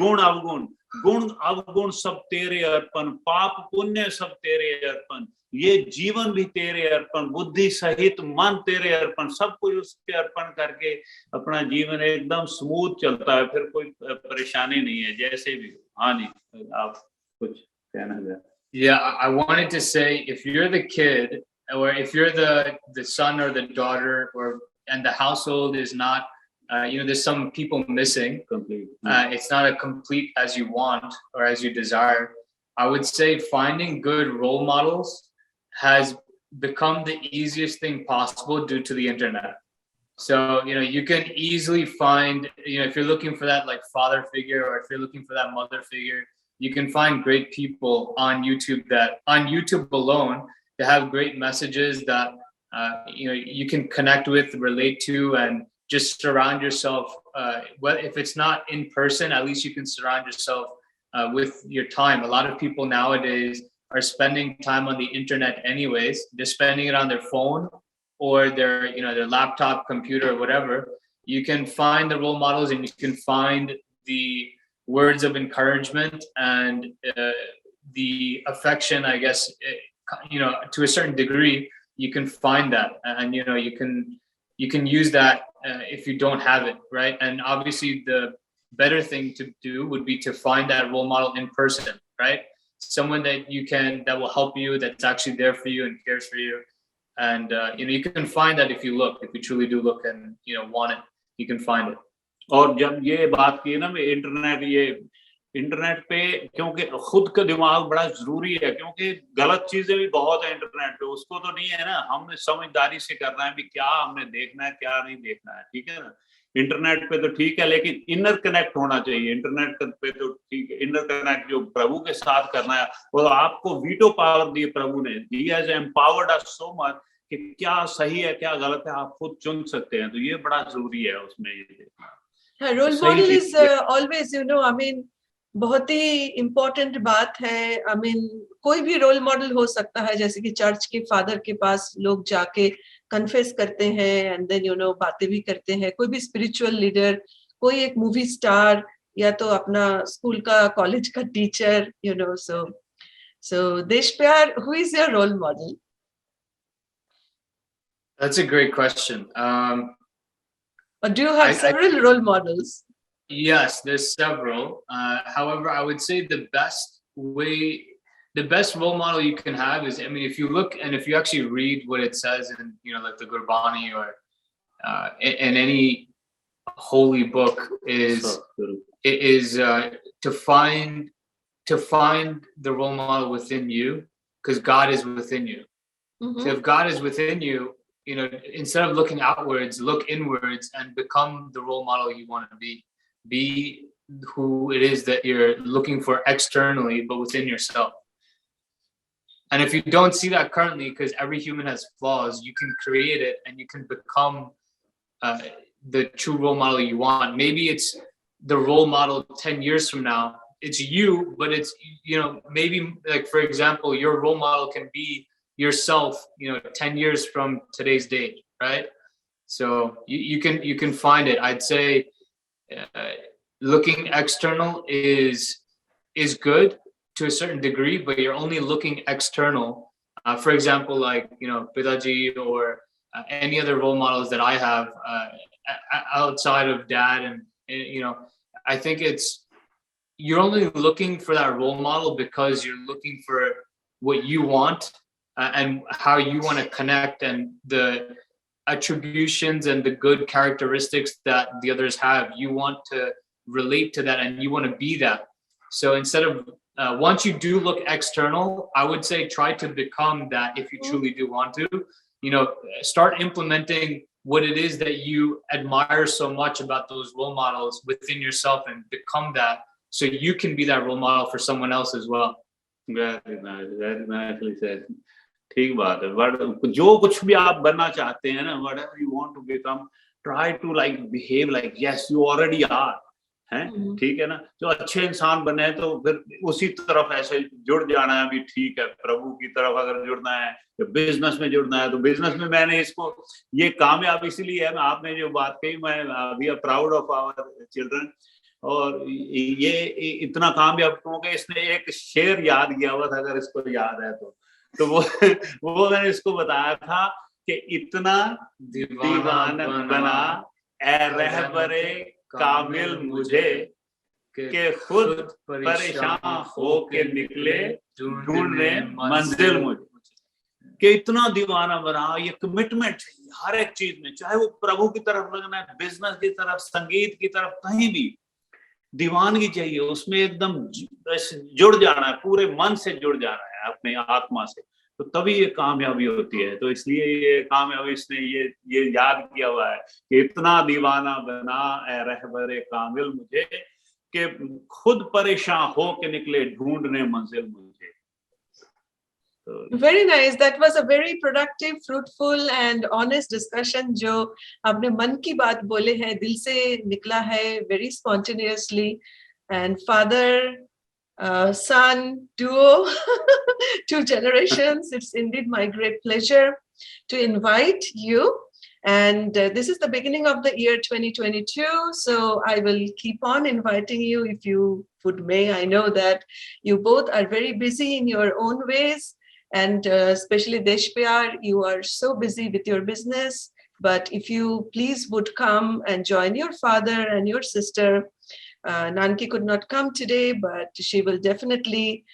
गुण अवगुण, गुण अवगुण सब तेरे अर्पण, पाप पुण्य सब तेरे अर्पण, ये जीवन भी तेरे अर्पण, बुद्धि सहित मन तेरे अर्पण, सब कुछ उसके अर्पण करके अपना जीवन एकदम स्मूथ चलता है, फिर कोई परेशानी नहीं है जैसे भी। हाँ जी, आप कुछ कहना चाहते? Yeah, I wanted to say, if you're the kid, or if you're the son or the daughter, or and the household is not, there's some people missing. Complete. It's not a complete as you want or as you desire. I would say finding good role models has become the easiest thing possible due to the internet. So, you can easily find, if you're looking for that like father figure, or if you're looking for that mother figure, you can find great people on YouTube on YouTube alone, they have great messages that you can connect with, relate to, and just surround yourself. Well, if it's not in person, at least you can surround yourself with your time. A lot of people nowadays are spending time on the internet anyways. They're spending it on their phone or their laptop, computer, or whatever. You can find the role models, and you can find the words of encouragement and the affection, I guess, to a certain degree. You can find that, and you can use that if you don't have it, right? And obviously the better thing to do would be to find that role model in person, right? Someone that will help you, that's actually there for you and cares for you. And you can find that if you truly do look and want it, you can find it. और जब ये बात की ना, internet पे, क्योंकि खुद का दिमाग बड़ा जरूरी है, क्योंकि गलत चीजें भी बहुत है इंटरनेट पे, उसको तो नहीं है ना, हमने समझदारी से करना है भी क्या हमने देखना है, क्या नहीं देखना है, ठीक है ना। इंटरनेट पे तो ठीक है, लेकिन इनर कनेक्ट होना चाहिए। इंटरनेट पे तो ठीक है, इनर कनेक्ट जो प्रभु के साथ करना है, वो आपको वीटो पावर दी प्रभु ने, he has empowered us so much कि क्या सही है क्या गलत है आप खुद चुन सकते हैं। तो ये बड़ा जरूरी है उसमें ये देखना। रोल मॉडल इज ऑलवेज बहुत ही इम्पोर्टेंट बात है। कोई भी रोल मॉडल हो सकता है, जैसे कि चर्च के फादर के पास लोग जाके कन्फेस करते हैं एंड देन बातें भी करते हैं। कोई भी स्पिरिचुअल लीडर, कोई एक मूवी स्टार, या तो अपना स्कूल का, कॉलेज का टीचर, so देश प्यार, who is your role model? That's a great question. Or do you have several role models? Yes, there's several. However, I would say the best role model you can have is, if you look and if you actually read what it says in, like the Gurbani or in any holy book, is to find the role model within you, because God is within you. Mm-hmm. So if God is within you, instead of looking outwards, look inwards and become the role model you want to be. Be who it is that you're looking for externally, but within yourself. And if you don't see that currently, because every human has flaws, you can create it and you can become the true role model you want. Maybe it's the role model 10 years from now. It's you, but it's, maybe like, for example, your role model can be yourself, 10 years from today's date, right? So you can find it. I'd say looking external is good to a certain degree, but you're only looking external. For example, like, Pidaji or any other role models that I have outside of dad. And, I think you're only looking for that role model because you're looking for what you want and how you want to connect, and the attributions and the good characteristics that the others have. You want to relate to that and you want to be that. So instead of once you do look external, I would say try to become that if you truly do want to. You know, start implementing what it is that you admire so much about those role models within yourself and become that, so you can be that role model for someone else as well. Very nice, very nicely said. ठीक बात है. But जो कुछ भी आप बनना चाहते हैं ना, whatever you want to become, try to like behave like yes you already are. हैं, ठीक है ना. जो अच्छे इंसान बने हैं तो फिर उसी तरफ ऐसे जुड़ जाना है. अभी ठीक है, प्रभु की तरफ अगर जुड़ना है, बिजनेस में जुड़ना है तो बिजनेस में मैंने इसको, ये कामयाब इसीलिए है. आपने जो बात कही, मैं we are proud of our children, और ये इतना कामयाब क्योंकि इसने एक शेर याद किया हुआ था, अगर इसको याद है तो वो मैंने इसको बताया था कि इतना दीवाना बना ए रहबरे कामिल मुझे कि खुद परेशान हो के निकले ढूंढने मंजिल मुझे. कि इतना दीवाना बना, ये कमिटमेंट चाहिए हर एक चीज में, चाहे वो प्रभु की तरफ लगना है, बिजनेस की तरफ, संगीत की तरफ, कहीं भी दीवानगी चाहिए. उसमें एकदम जुड़ जाना है, पूरे मन से जुड़ जाना है अपने आत्मा से, तो तभी ये कामयाबी होती है. तो इसलिए ये कामयाबी इसने ये याद किया हुआ है कि इतना दीवाना बना ए रहबरे कामिल मुझे कि खुद परेशान हो के निकले ढूंढने मंजिल मुझे. Very nice. That was a very productive, fruitful and honest discussion. जो आपने मन की बात बोले हैं, दिल से निकला है, very spontaneously. And father, son, duo, 2 generations. It's indeed my great pleasure to invite you. And this is the beginning of the year 2022. So I will keep on inviting you if you would may. I know that you both are very busy in your own ways. And especially Deshpyar, you are so busy with your business. But if you please would come and join your father and your sister. Nanki could not come today, but she will definitely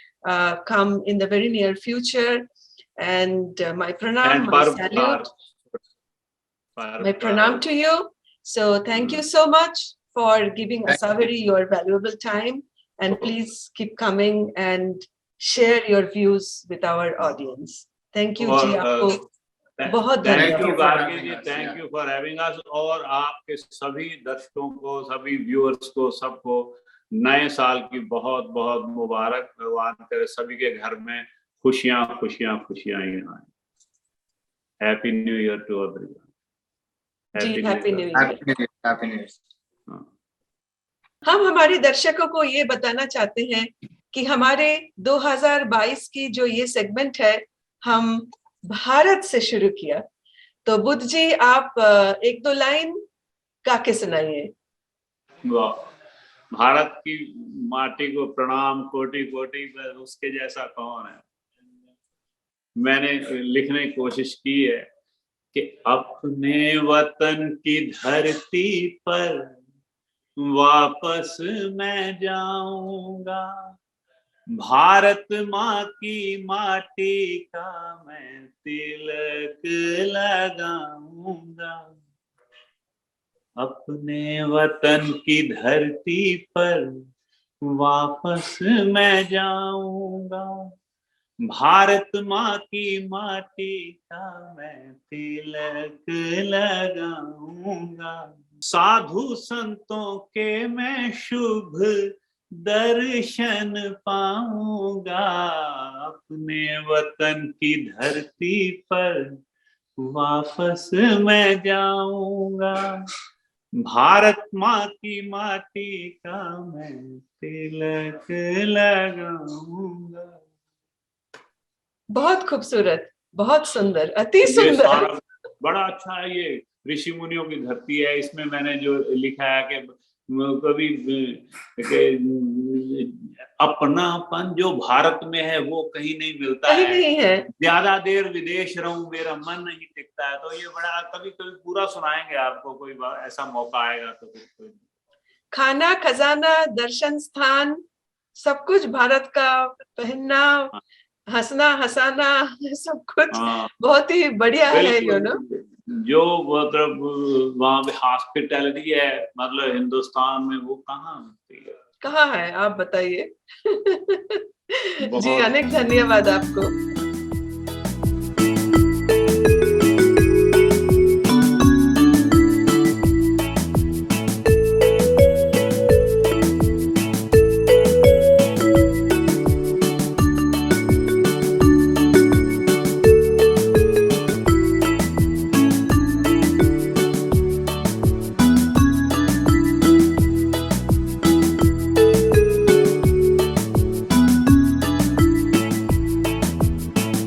come in the very near future. And my pranam, my salute, my pranam to you. So thank you so much for giving Asaveri your valuable time. And please keep coming and share your views with our audience. Thank you, जी आपको बहुत धन्यवाद. Thank you for having us. और आपके सभी दर्शकों को, सभी viewers को, सबको नए साल की बहुत बहुत मुबारक. भगवान करे सभी के घर में खुशियां खुशियां खुशियां ही आए. Happy New Year to everyone. जी, happy New Year. Happy New Year. हम हमारे दर्शकों को ये बताना चाहते हैं कि हमारे 2022 की जो ये सेगमेंट है, हम भारत से शुरू किया. तो बुद्ध जी, आप 1-2 लाइन गा के सुनाइए. भारत की माटी को प्रणाम कोटि कोटि, पर उसके जैसा कौन है. मैंने लिखने की कोशिश की है कि अपने वतन की धरती पर वापस मैं जाऊंगा, भारत माँ की माटी का मैं तिलक लगाऊंगा. अपने वतन की धरती पर वापस मैं जाऊंगा, भारत माँ की माटी का मैं तिलक लगाऊंगा. साधु संतों के मैं शुभ दर्शन पाऊंगा, अपने वतन की धरती पर वापस मैं जाऊंगा, भारत माँ की माटी का मैं तिलक लगाऊंगा. बहुत खूबसूरत, बहुत सुंदर, अति सुंदर. बड़ा अच्छा है. ये ऋषि मुनियों की धरती है. इसमें मैंने जो लिखा है कि कभी अपनापन जो भारत में है वो कहीं नहीं मिलता है. नहीं है. ज्यादा देर विदेश रहूं मेरा मन नहीं टिकता है. तो ये बड़ा, कभी कभी पूरा सुनाएंगे आपको, कोई ऐसा मौका आएगा तो. खाना खजाना दर्शन स्थान सब कुछ भारत का, पहनना हंसना हंसाना सब कुछ बहुत ही बढ़िया है. जो मतलब वहाँ पे हॉस्पिटैलिटी है, मतलब हिंदुस्तान में वो कहाँ मिलती है। कहाँ है आप बताइए। जी बहुत अनेक धन्यवाद आपको।